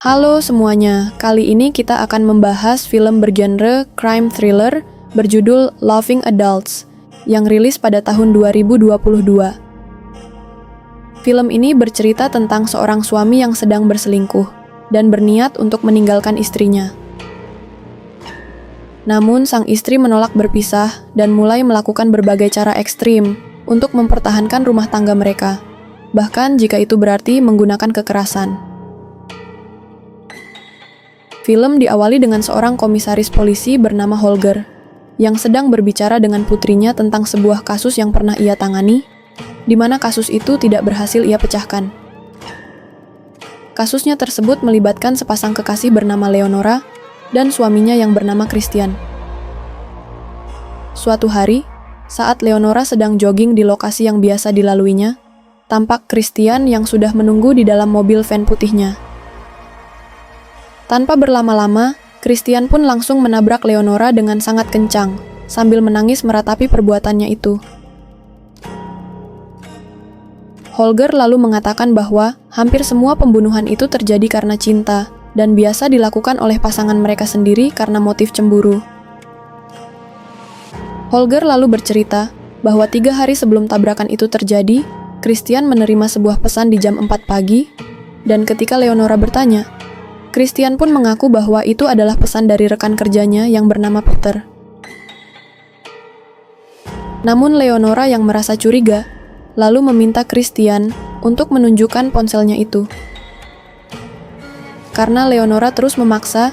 Halo semuanya, kali ini kita akan membahas film bergenre crime thriller berjudul Loving Adults yang rilis pada tahun 2022. Film ini bercerita tentang seorang suami yang sedang berselingkuh dan berniat untuk meninggalkan istrinya. Namun sang istri menolak berpisah dan mulai melakukan berbagai cara ekstrim untuk mempertahankan rumah tangga mereka, bahkan jika itu berarti menggunakan kekerasan. Film diawali dengan seorang komisaris polisi bernama Holger yang sedang berbicara dengan putrinya tentang sebuah kasus yang pernah ia tangani, di mana kasus itu tidak berhasil ia pecahkan. Kasusnya tersebut melibatkan sepasang kekasih bernama Leonora dan suaminya yang bernama Christian. Suatu hari, saat Leonora sedang jogging di lokasi yang biasa dilaluinya, tampak Christian yang sudah menunggu di dalam mobil van putihnya. Tanpa berlama-lama, Christian pun langsung menabrak Leonora dengan sangat kencang, sambil menangis meratapi perbuatannya itu. Holger lalu mengatakan bahwa hampir semua pembunuhan itu terjadi karena cinta, dan biasa dilakukan oleh pasangan mereka sendiri karena motif cemburu. Holger lalu bercerita bahwa 3 hari sebelum tabrakan itu terjadi, Christian menerima sebuah pesan di jam 4 pagi, dan ketika Leonora bertanya, Christian pun mengaku bahwa itu adalah pesan dari rekan kerjanya yang bernama Peter. Namun Leonora yang merasa curiga, lalu meminta Christian untuk menunjukkan ponselnya itu. Karena Leonora terus memaksa,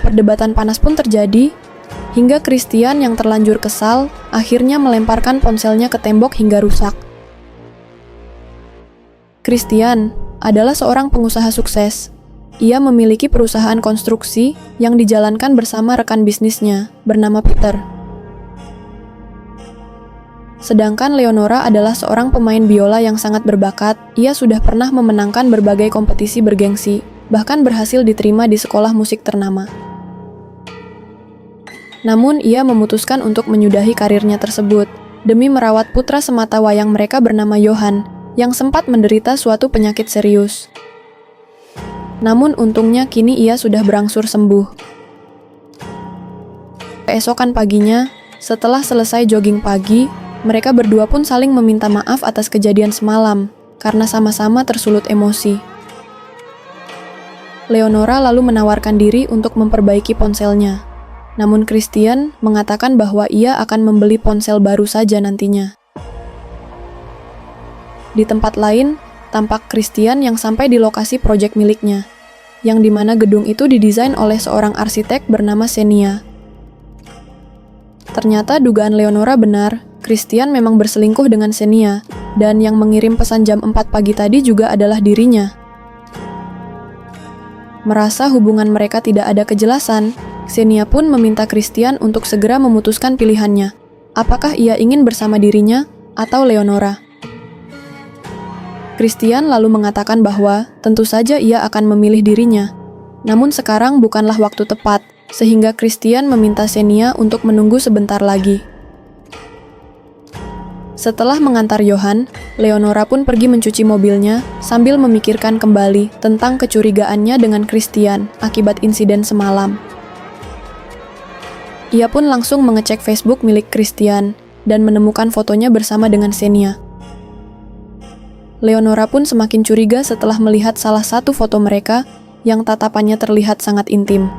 perdebatan panas pun terjadi, hingga Christian yang terlanjur kesal akhirnya melemparkan ponselnya ke tembok hingga rusak. Christian adalah seorang pengusaha sukses. Ia memiliki perusahaan konstruksi yang dijalankan bersama rekan bisnisnya bernama Peter. Sedangkan Leonora adalah seorang pemain biola yang sangat berbakat. Ia sudah pernah memenangkan berbagai kompetisi bergengsi, bahkan berhasil diterima di sekolah musik ternama. Namun ia memutuskan untuk menyudahi karirnya tersebut demi merawat putra semata wayang mereka bernama Johan yang sempat menderita suatu penyakit serius. Namun untungnya kini ia sudah berangsur sembuh. Keesokan paginya, setelah selesai jogging pagi, mereka berdua pun saling meminta maaf atas kejadian semalam karena sama-sama tersulut emosi. Leonora lalu menawarkan diri untuk memperbaiki ponselnya. Namun Christian mengatakan bahwa ia akan membeli ponsel baru saja nantinya. Di tempat lain, tampak Christian yang sampai di lokasi proyek miliknya, yang dimana gedung itu didesain oleh seorang arsitek bernama Xenia. Ternyata dugaan Leonora benar, Christian memang berselingkuh dengan Xenia, dan yang mengirim pesan jam 4 pagi tadi juga adalah dirinya. Merasa hubungan mereka tidak ada kejelasan, Xenia pun meminta Christian untuk segera memutuskan pilihannya. Apakah ia ingin bersama dirinya atau Leonora? Christian lalu mengatakan bahwa tentu saja ia akan memilih dirinya. Namun sekarang bukanlah waktu tepat, sehingga Christian meminta Xenia untuk menunggu sebentar lagi. Setelah mengantar Johan, Leonora pun pergi mencuci mobilnya sambil memikirkan kembali tentang kecurigaannya dengan Christian akibat insiden semalam. Ia pun langsung mengecek Facebook milik Christian dan menemukan fotonya bersama dengan Xenia. Leonora pun semakin curiga setelah melihat salah satu foto mereka yang tatapannya terlihat sangat intim.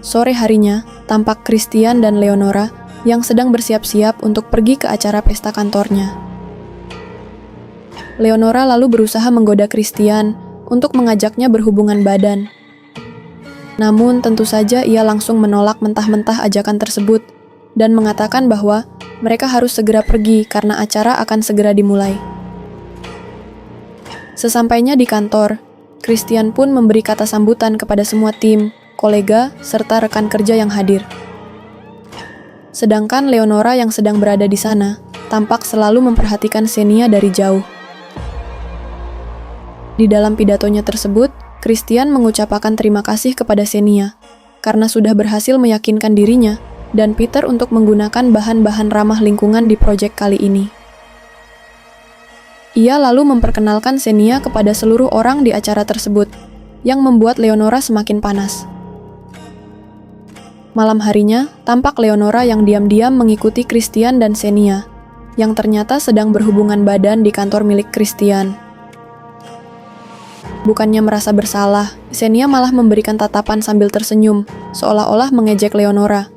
Sore harinya, tampak Christian dan Leonora yang sedang bersiap-siap untuk pergi ke acara pesta kantornya. Leonora lalu berusaha menggoda Christian untuk mengajaknya berhubungan badan. Namun tentu saja ia langsung menolak mentah-mentah ajakan tersebut dan mengatakan bahwa mereka harus segera pergi karena acara akan segera dimulai. Sesampainya di kantor, Christian pun memberi kata sambutan kepada semua tim, kolega, serta rekan kerja yang hadir. Sedangkan Leonora yang sedang berada di sana, tampak selalu memperhatikan Xenia dari jauh. Di dalam pidatonya tersebut, Christian mengucapkan terima kasih kepada Xenia karena sudah berhasil meyakinkan dirinya dan Peter untuk menggunakan bahan-bahan ramah lingkungan di proyek kali ini. Ia lalu memperkenalkan Xenia kepada seluruh orang di acara tersebut, yang membuat Leonora semakin panas. Malam harinya, tampak Leonora yang diam-diam mengikuti Christian dan Xenia, yang ternyata sedang berhubungan badan di kantor milik Christian. Bukannya merasa bersalah, Xenia malah memberikan tatapan sambil tersenyum, seolah-olah mengejek Leonora.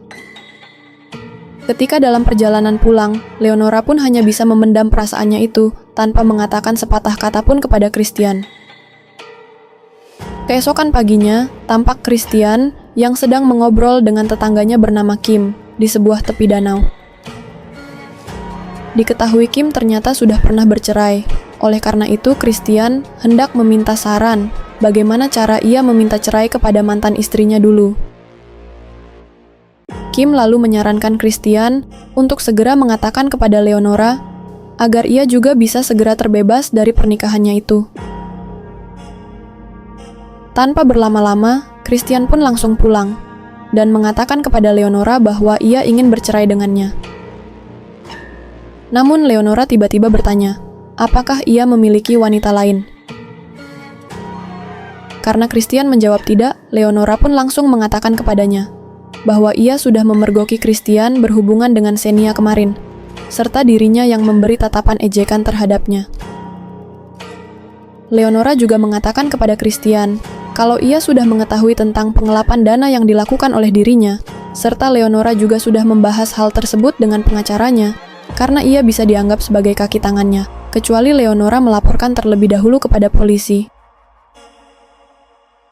Ketika dalam perjalanan pulang, Leonora pun hanya bisa memendam perasaannya itu, tanpa mengatakan sepatah kata pun kepada Christian. Keesokan paginya, tampak Christian yang sedang mengobrol dengan tetangganya bernama Kim di sebuah tepi danau. Diketahui Kim ternyata sudah pernah bercerai. Oleh karena itu, Christian hendak meminta saran bagaimana cara ia meminta cerai kepada mantan istrinya dulu. Kim lalu menyarankan Christian untuk segera mengatakan kepada Leonora agar ia juga bisa segera terbebas dari pernikahannya itu. Tanpa berlama-lama, Christian pun langsung pulang dan mengatakan kepada Leonora bahwa ia ingin bercerai dengannya. Namun Leonora tiba-tiba bertanya, apakah ia memiliki wanita lain? Karena Christian menjawab tidak, Leonora pun langsung mengatakan kepadanya bahwa ia sudah memergoki Christian berhubungan dengan Xenia kemarin, serta dirinya yang memberi tatapan ejekan terhadapnya. Leonora juga mengatakan kepada Christian kalau ia sudah mengetahui tentang pengelapan dana yang dilakukan oleh dirinya, serta Leonora juga sudah membahas hal tersebut dengan pengacaranya, karena ia bisa dianggap sebagai kaki tangannya, kecuali Leonora melaporkan terlebih dahulu kepada polisi.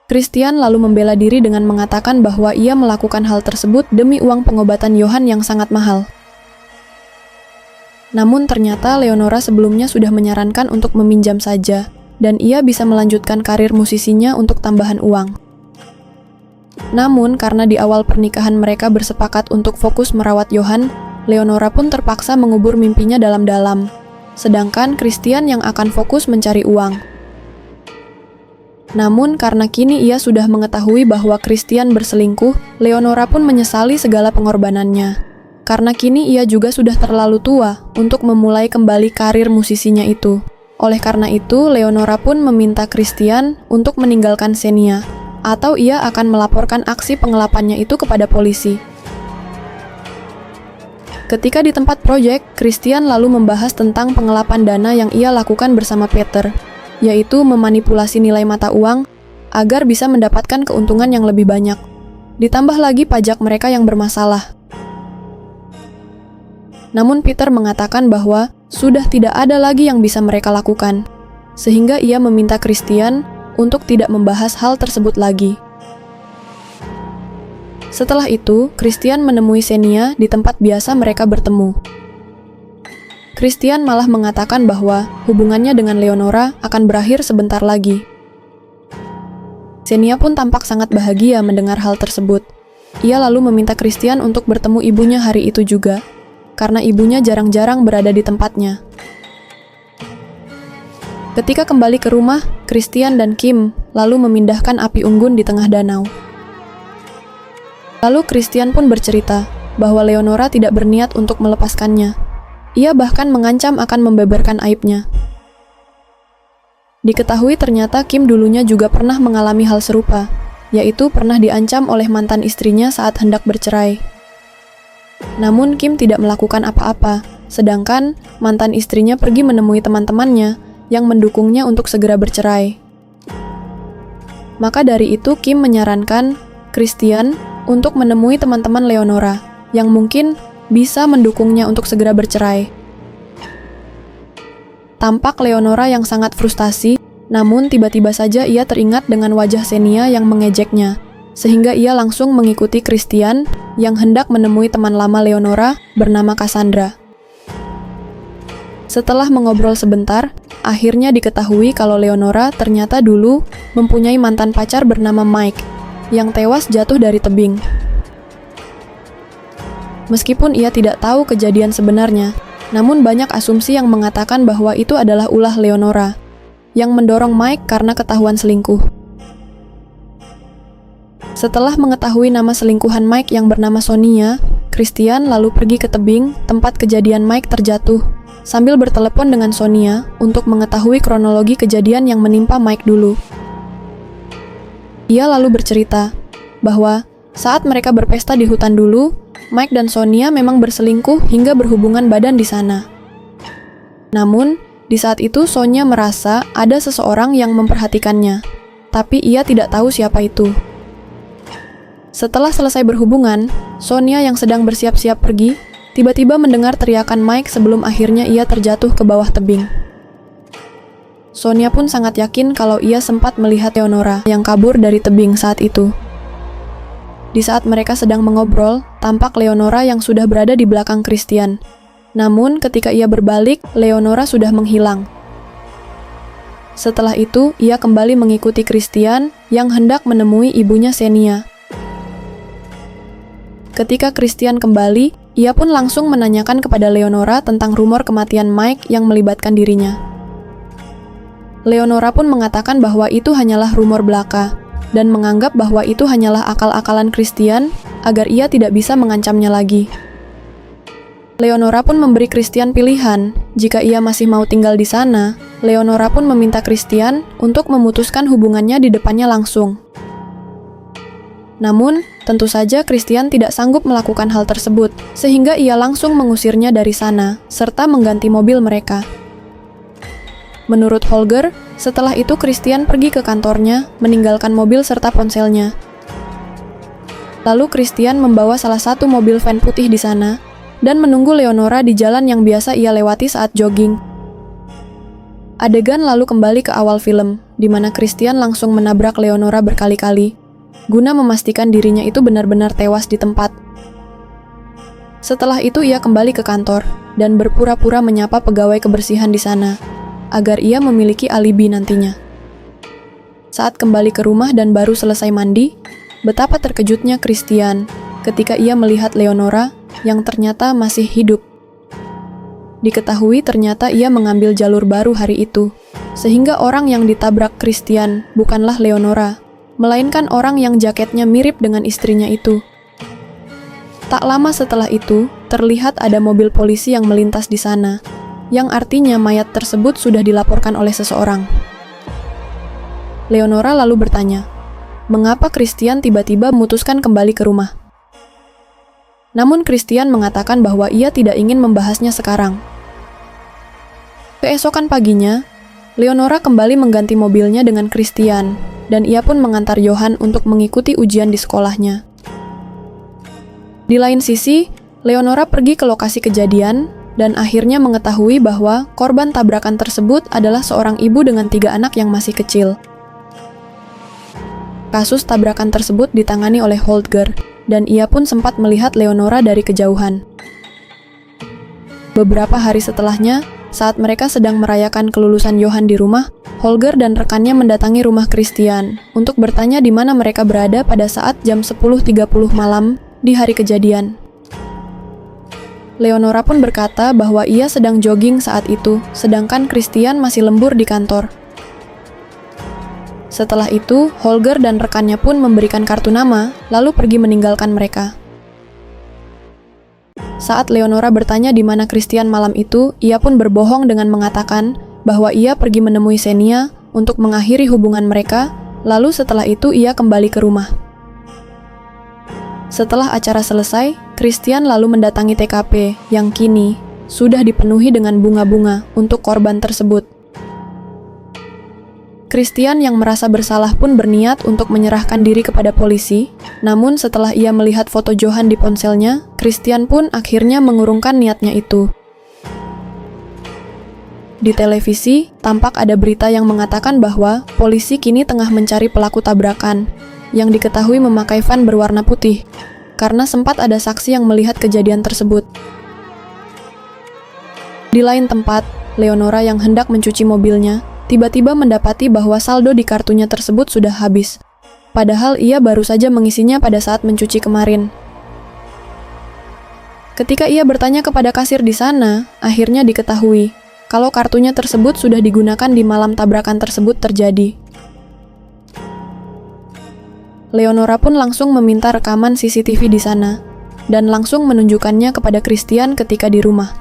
Christian lalu membela diri dengan mengatakan bahwa ia melakukan hal tersebut demi uang pengobatan Johan yang sangat mahal. Namun ternyata Leonora sebelumnya sudah menyarankan untuk meminjam saja, dan ia bisa melanjutkan karir musisinya untuk tambahan uang. Namun karena di awal pernikahan mereka bersepakat untuk fokus merawat Johan, Leonora pun terpaksa mengubur mimpinya dalam-dalam, sedangkan Christian yang akan fokus mencari uang. Namun karena kini ia sudah mengetahui bahwa Christian berselingkuh, Leonora pun menyesali segala pengorbanannya. Karena kini ia juga sudah terlalu tua untuk memulai kembali karir musisinya itu. Oleh karena itu, Leonora pun meminta Christian untuk meninggalkan Xenia, atau ia akan melaporkan aksi pengelapannya itu kepada polisi. Ketika di tempat proyek, Christian lalu membahas tentang pengelapan dana yang ia lakukan bersama Peter, yaitu memanipulasi nilai mata uang agar bisa mendapatkan keuntungan yang lebih banyak. Ditambah lagi pajak mereka yang bermasalah. Namun Peter mengatakan bahwa sudah tidak ada lagi yang bisa mereka lakukan, sehingga ia meminta Christian untuk tidak membahas hal tersebut lagi. Setelah itu, Christian menemui Xenia di tempat biasa mereka bertemu. Christian malah mengatakan bahwa hubungannya dengan Leonora akan berakhir sebentar lagi. Xenia pun tampak sangat bahagia mendengar hal tersebut. Ia lalu meminta Christian untuk bertemu ibunya hari itu juga, karena ibunya jarang-jarang berada di tempatnya. Ketika kembali ke rumah, Christian dan Kim lalu memindahkan api unggun di tengah danau. Lalu Christian pun bercerita bahwa Leonora tidak berniat untuk melepaskannya. Ia bahkan mengancam akan membeberkan aibnya. Diketahui ternyata Kim dulunya juga pernah mengalami hal serupa, yaitu pernah diancam oleh mantan istrinya saat hendak bercerai. Namun Kim tidak melakukan apa-apa, sedangkan mantan istrinya pergi menemui teman-temannya yang mendukungnya untuk segera bercerai. Maka dari itu Kim menyarankan Christian untuk menemui teman-teman Leonora, yang mungkin bisa mendukungnya untuk segera bercerai. Tampak Leonora yang sangat frustasi, namun tiba-tiba saja ia teringat dengan wajah Xenia yang mengejeknya, sehingga ia langsung mengikuti Christian yang hendak menemui teman lama Leonora bernama Cassandra. Setelah mengobrol sebentar, akhirnya diketahui kalau Leonora ternyata dulu mempunyai mantan pacar bernama Mike, yang tewas jatuh dari tebing. Meskipun ia tidak tahu kejadian sebenarnya, namun banyak asumsi yang mengatakan bahwa itu adalah ulah Leonora, yang mendorong Mike karena ketahuan selingkuh. Setelah mengetahui nama selingkuhan Mike yang bernama Sonia, Christian lalu pergi ke tebing tempat kejadian Mike terjatuh, sambil bertelepon dengan Sonia untuk mengetahui kronologi kejadian yang menimpa Mike dulu. Ia lalu bercerita bahwa saat mereka berpesta di hutan dulu, Mike dan Sonia memang berselingkuh hingga berhubungan badan di sana. Namun, di saat itu Sonia merasa ada seseorang yang memperhatikannya, tapi ia tidak tahu siapa itu. Setelah selesai berhubungan, Sonia yang sedang bersiap-siap pergi, tiba-tiba mendengar teriakan Mike sebelum akhirnya ia terjatuh ke bawah tebing. Sonia pun sangat yakin kalau ia sempat melihat Leonora yang kabur dari tebing saat itu. Di saat mereka sedang mengobrol, tampak Leonora yang sudah berada di belakang Christian. Namun, ketika ia berbalik, Leonora sudah menghilang. Setelah itu, ia kembali mengikuti Christian yang hendak menemui ibunya Xenia. Ketika Christian kembali, ia pun langsung menanyakan kepada Leonora tentang rumor kematian Mike yang melibatkan dirinya. Leonora pun mengatakan bahwa itu hanyalah rumor belaka, dan menganggap bahwa itu hanyalah akal-akalan Christian agar ia tidak bisa mengancamnya lagi. Leonora pun memberi Christian pilihan, jika ia masih mau tinggal di sana, Leonora pun meminta Christian untuk memutuskan hubungannya di depannya langsung. Namun, tentu saja Christian tidak sanggup melakukan hal tersebut, sehingga ia langsung mengusirnya dari sana, serta mengganti mobil mereka. Menurut Holger, setelah itu Christian pergi ke kantornya, meninggalkan mobil serta ponselnya. Lalu Christian membawa salah satu mobil van putih di sana, dan menunggu Leonora di jalan yang biasa ia lewati saat jogging. Adegan lalu kembali ke awal film, di mana Christian langsung menabrak Leonora berkali-kali, guna memastikan dirinya itu benar-benar tewas di tempat. Setelah itu ia kembali ke kantor, dan berpura-pura menyapa pegawai kebersihan di sana, agar ia memiliki alibi nantinya. Saat kembali ke rumah dan baru selesai mandi, betapa terkejutnya Christian ketika ia melihat Leonora yang ternyata masih hidup. Diketahui ternyata ia mengambil jalur baru hari itu, sehingga orang yang ditabrak Christian bukanlah Leonora, melainkan orang yang jaketnya mirip dengan istrinya itu. Tak lama setelah itu, terlihat ada mobil polisi yang melintas di sana, yang artinya mayat tersebut sudah dilaporkan oleh seseorang. Leonora lalu bertanya, mengapa Christian tiba-tiba memutuskan kembali ke rumah? Namun Christian mengatakan bahwa ia tidak ingin membahasnya sekarang. Keesokan paginya, Leonora kembali mengganti mobilnya dengan Christian, dan ia pun mengantar Johan untuk mengikuti ujian di sekolahnya. Di lain sisi, Leonora pergi ke lokasi kejadian, dan akhirnya mengetahui bahwa korban tabrakan tersebut adalah seorang ibu dengan 3 anak yang masih kecil. Kasus tabrakan tersebut ditangani oleh Holger, dan ia pun sempat melihat Leonora dari kejauhan. Beberapa hari setelahnya, saat mereka sedang merayakan kelulusan Johan di rumah, Holger dan rekannya mendatangi rumah Christian untuk bertanya di mana mereka berada pada saat jam 10.30 malam di hari kejadian. Leonora pun berkata bahwa ia sedang jogging saat itu, sedangkan Christian masih lembur di kantor. Setelah itu, Holger dan rekannya pun memberikan kartu nama, lalu pergi meninggalkan mereka. Saat Leonora bertanya di mana Christian malam itu, ia pun berbohong dengan mengatakan bahwa ia pergi menemui Xenia untuk mengakhiri hubungan mereka, lalu setelah itu ia kembali ke rumah. Setelah acara selesai, Christian lalu mendatangi TKP yang kini sudah dipenuhi dengan bunga-bunga untuk korban tersebut. Christian yang merasa bersalah pun berniat untuk menyerahkan diri kepada polisi, namun setelah ia melihat foto Johan di ponselnya, Christian pun akhirnya mengurungkan niatnya itu. Di televisi, tampak ada berita yang mengatakan bahwa polisi kini tengah mencari pelaku tabrakan, yang diketahui memakai van berwarna putih, karena sempat ada saksi yang melihat kejadian tersebut. Di lain tempat, Leonora yang hendak mencuci mobilnya, tiba-tiba mendapati bahwa saldo di kartunya tersebut sudah habis, padahal ia baru saja mengisinya pada saat mencuci kemarin. Ketika ia bertanya kepada kasir di sana, akhirnya diketahui kalau kartunya tersebut sudah digunakan di malam tabrakan tersebut terjadi. Leonora pun langsung meminta rekaman CCTV di sana, dan langsung menunjukkannya kepada Christian ketika di rumah.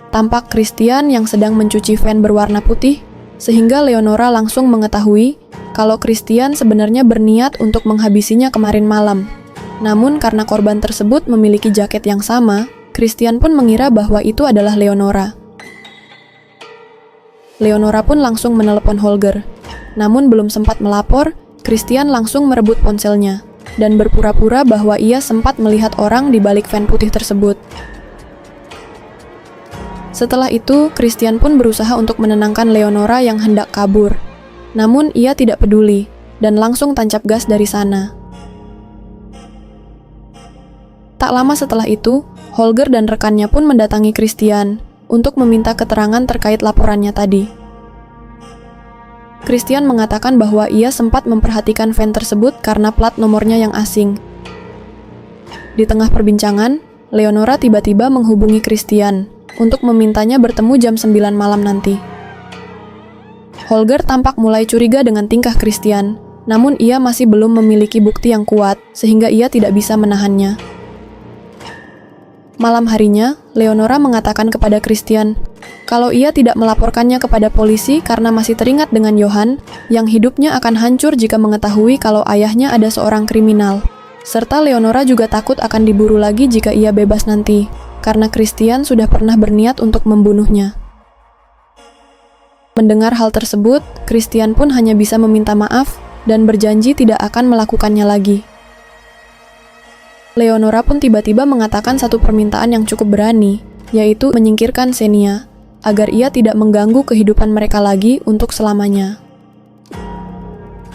Tampak Christian yang sedang mencuci van berwarna putih, sehingga Leonora langsung mengetahui kalau Christian sebenarnya berniat untuk menghabisinya kemarin malam. Namun karena korban tersebut memiliki jaket yang sama, Christian pun mengira bahwa itu adalah Leonora. Leonora pun langsung menelepon Holger. Namun belum sempat melapor, Christian langsung merebut ponselnya dan berpura-pura bahwa ia sempat melihat orang di balik van putih tersebut. Setelah itu, Christian pun berusaha untuk menenangkan Leonora yang hendak kabur. Namun ia tidak peduli dan langsung tancap gas dari sana. Tak lama setelah itu, Holger dan rekannya pun mendatangi Christian untuk meminta keterangan terkait laporannya tadi. Christian mengatakan bahwa ia sempat memperhatikan van tersebut karena plat nomornya yang asing. Di tengah perbincangan, Leonora tiba-tiba menghubungi Christian untuk memintanya bertemu jam 9 malam nanti. Holger tampak mulai curiga dengan tingkah Christian, namun ia masih belum memiliki bukti yang kuat sehingga ia tidak bisa menahannya. Malam harinya, Leonora mengatakan kepada Christian kalau ia tidak melaporkannya kepada polisi karena masih teringat dengan Johan yang hidupnya akan hancur jika mengetahui kalau ayahnya ada seorang kriminal. Serta Leonora juga takut akan diburu lagi jika ia bebas nanti, karena Christian sudah pernah berniat untuk membunuhnya. Mendengar hal tersebut, Christian pun hanya bisa meminta maaf dan berjanji tidak akan melakukannya lagi. Leonora pun tiba-tiba mengatakan satu permintaan yang cukup berani, yaitu menyingkirkan Xenia, agar ia tidak mengganggu kehidupan mereka lagi untuk selamanya.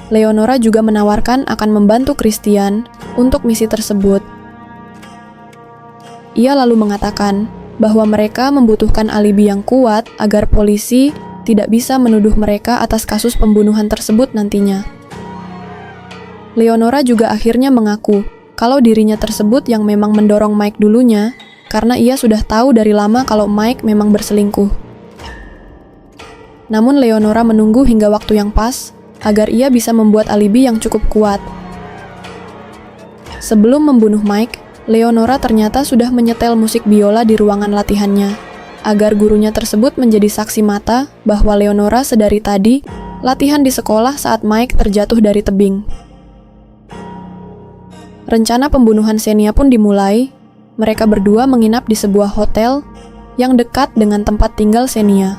Leonora juga menawarkan akan membantu Christian untuk misi tersebut. Ia lalu mengatakan bahwa mereka membutuhkan alibi yang kuat agar polisi tidak bisa menuduh mereka atas kasus pembunuhan tersebut nantinya. Leonora juga akhirnya mengaku kalau dirinya tersebut yang memang mendorong Mike dulunya, karena ia sudah tahu dari lama kalau Mike memang berselingkuh. Namun Leonora menunggu hingga waktu yang pas, agar ia bisa membuat alibi yang cukup kuat. Sebelum membunuh Mike, Leonora ternyata sudah menyetel musik biola di ruangan latihannya, agar gurunya tersebut menjadi saksi mata bahwa Leonora sedari tadi latihan di sekolah saat Mike terjatuh dari tebing. Rencana pembunuhan Xenia pun dimulai. Mereka berdua menginap di sebuah hotel yang dekat dengan tempat tinggal Xenia.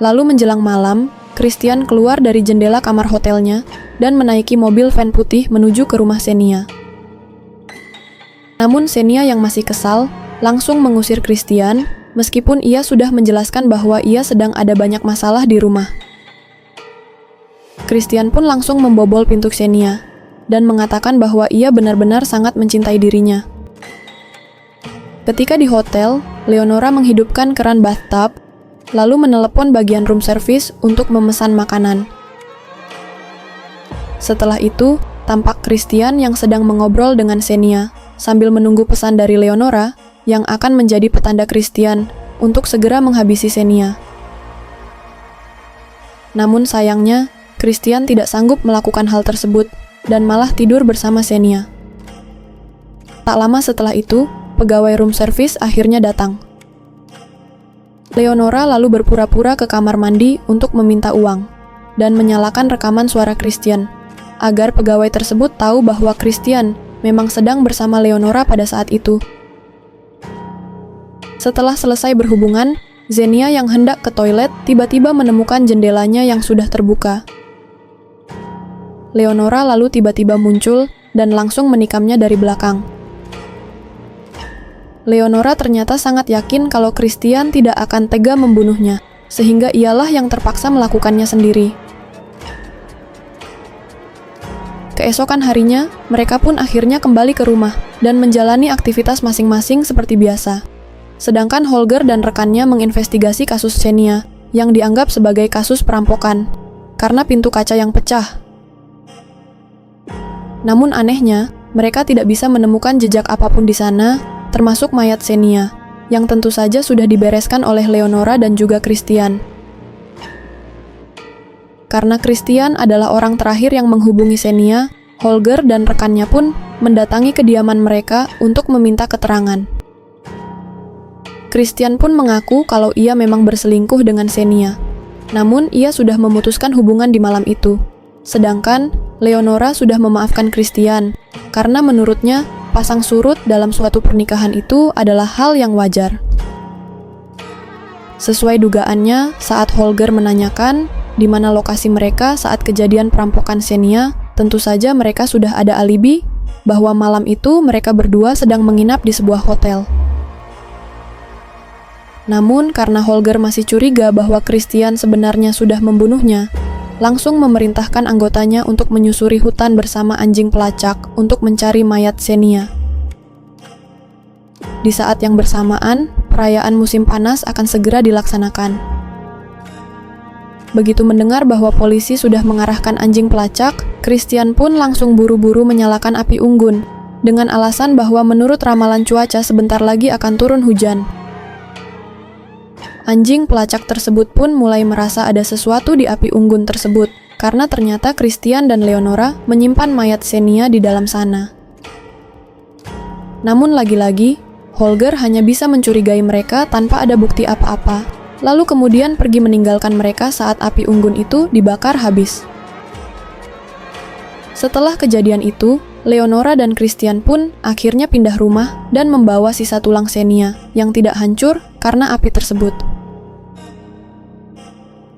Lalu menjelang malam, Christian keluar dari jendela kamar hotelnya dan menaiki mobil van putih menuju ke rumah Xenia. Namun Xenia yang masih kesal langsung mengusir Christian meskipun ia sudah menjelaskan bahwa ia sedang ada banyak masalah di rumah. Christian pun langsung membobol pintu Xenia dan mengatakan bahwa ia benar-benar sangat mencintai dirinya. Ketika di hotel, Leonora menghidupkan keran bathtub, lalu menelepon bagian room service untuk memesan makanan. Setelah itu, tampak Christian yang sedang mengobrol dengan Xenia sambil menunggu pesan dari Leonora yang akan menjadi petanda Christian untuk segera menghabisi Xenia. Namun sayangnya, Christian tidak sanggup melakukan hal tersebut dan malah tidur bersama Xenia. Tak lama setelah itu, pegawai room service akhirnya datang. Leonora lalu berpura-pura ke kamar mandi untuk meminta uang dan menyalakan rekaman suara Christian agar pegawai tersebut tahu bahwa Christian memang sedang bersama Leonora pada saat itu. Setelah selesai berhubungan, Xenia yang hendak ke toilet tiba-tiba menemukan jendelanya yang sudah terbuka. Leonora lalu tiba-tiba muncul dan langsung menikamnya dari belakang. Leonora ternyata sangat yakin kalau Christian tidak akan tega membunuhnya, sehingga ialah yang terpaksa melakukannya sendiri. Keesokan harinya, mereka pun akhirnya kembali ke rumah dan menjalani aktivitas masing-masing seperti biasa. Sedangkan Holger dan rekannya menginvestigasi kasus Xenia yang dianggap sebagai kasus perampokan karena pintu kaca yang pecah. Namun anehnya, mereka tidak bisa menemukan jejak apapun di sana, termasuk mayat Xenia, yang tentu saja sudah dibereskan oleh Leonora dan juga Christian. Karena Christian adalah orang terakhir yang menghubungi Xenia, Holger dan rekannya pun mendatangi kediaman mereka untuk meminta keterangan. Christian pun mengaku kalau ia memang berselingkuh dengan Xenia. Namun, ia sudah memutuskan hubungan di malam itu. Sedangkan, Leonora sudah memaafkan Christian, karena menurutnya, pasang surut dalam suatu pernikahan itu adalah hal yang wajar. Sesuai dugaannya, saat Holger menanyakan di mana lokasi mereka saat kejadian perampokan Xenia, tentu saja mereka sudah ada alibi bahwa malam itu mereka berdua sedang menginap di sebuah hotel. Namun, karena Holger masih curiga bahwa Christian sebenarnya sudah membunuhnya, langsung memerintahkan anggotanya untuk menyusuri hutan bersama anjing pelacak untuk mencari mayat Xenia. Di saat yang bersamaan, perayaan musim panas akan segera dilaksanakan. Begitu mendengar bahwa polisi sudah mengarahkan anjing pelacak, Christian pun langsung buru-buru menyalakan api unggun, dengan alasan bahwa menurut ramalan cuaca sebentar lagi akan turun hujan. Anjing pelacak tersebut pun mulai merasa ada sesuatu di api unggun tersebut, karena ternyata Christian dan Leonora menyimpan mayat Xenia di dalam sana. Namun lagi-lagi, Holger hanya bisa mencurigai mereka tanpa ada bukti apa-apa, lalu kemudian pergi meninggalkan mereka saat api unggun itu dibakar habis. Setelah kejadian itu, Leonora dan Christian pun akhirnya pindah rumah dan membawa sisa tulang Xenia yang tidak hancur karena api tersebut.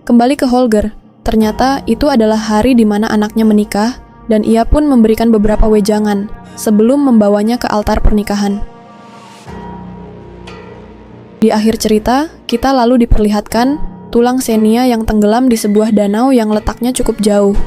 Kembali ke Holger, ternyata itu adalah hari di mana anaknya menikah dan ia pun memberikan beberapa wejangan sebelum membawanya ke altar pernikahan. Di akhir cerita, kita lalu diperlihatkan tulang Xenia yang tenggelam di sebuah danau yang letaknya cukup jauh.